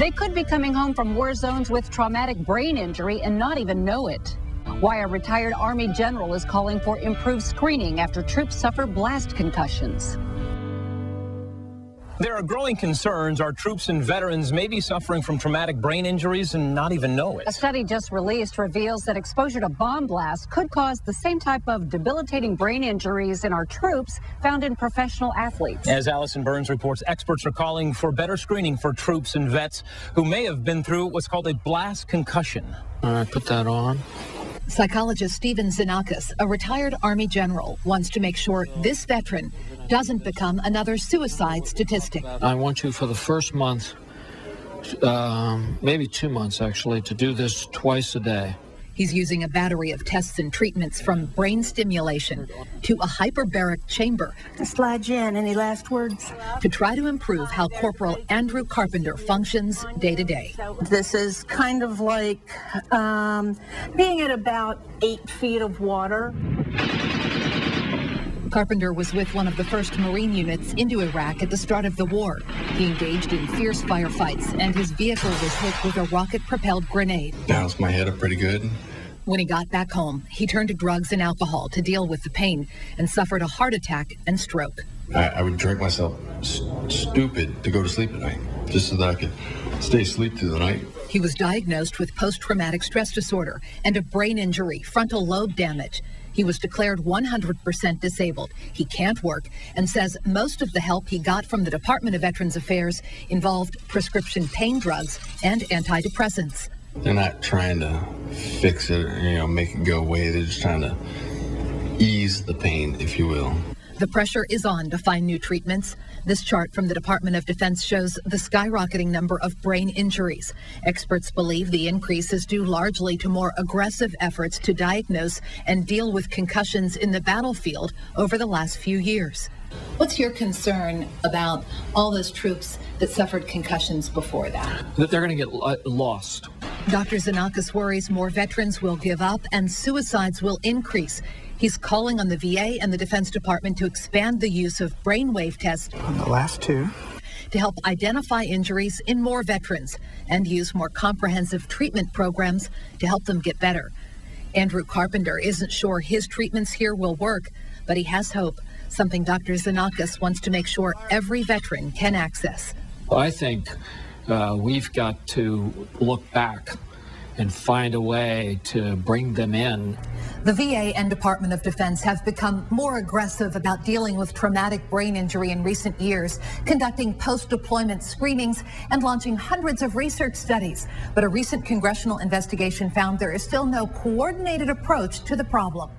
They could be coming home from war zones with traumatic brain injury and not even know it. Why a retired Army general is calling for improved screening after troops suffer blast concussions. There are growing concerns our troops and veterans may be suffering from traumatic brain injuries and not even know it. A study just released reveals that exposure to bomb blasts could cause the same type of debilitating brain injuries in our troops found in professional athletes. As Allison Burns reports, experts are calling for better screening for troops and vets who may have been through what's called a blast concussion. All right, put that on. Psychologist Xenakis, a retired Army general, wants to make sure this veteran doesn't become another suicide statistic. I want you for the first month, maybe 2 months actually, to do this twice a day. He's using a battery of tests and treatments from brain stimulation to a hyperbaric chamber. Slide in. Any last words? To try to improve how Corporal Andrew Carpenter functions day to day. This is kind of like being at about 8 feet of water. Carpenter was with one of the first Marine units into Iraq at the start of the war. He engaged in fierce firefights, and his vehicle was hit with a rocket-propelled grenade. Bounced my head up pretty good. When he got back home, he turned to drugs and alcohol to deal with the pain and suffered a heart attack and stroke. I would drink myself stupid to go to sleep at night, just so that I could stay asleep through the night. He was diagnosed with post-traumatic stress disorder and a brain injury, frontal lobe damage. He was declared 100% disabled. He can't work and says most of the help he got from the Department of Veterans Affairs involved prescription pain drugs and antidepressants. They're not trying to fix it or, make it go away. They're just trying to ease the pain, if you will. The pressure is on to find new treatments. This chart from the Department of Defense shows the skyrocketing number of brain injuries. Experts believe the increase is due largely to more aggressive efforts to diagnose and deal with concussions in the battlefield over the last few years. What's your concern about all those troops that suffered concussions before that? That they're going to get lost. Dr. Xenakis worries more veterans will give up and suicides will increase. He's calling on the VA and the Defense Department to expand the use of brainwave tests on the last two to help identify injuries in more veterans and use more comprehensive treatment programs to help them get better. Andrew Carpenter isn't sure his treatments here will work, but he has hope, something Dr. Xenakis wants to make sure every veteran can access. I think we've got to look back and find a way to bring them in. The VA and Department of Defense have become more aggressive about dealing with traumatic brain injury in recent years, conducting post-deployment screenings and launching hundreds of research studies. But a recent congressional investigation found there is still no coordinated approach to the problem.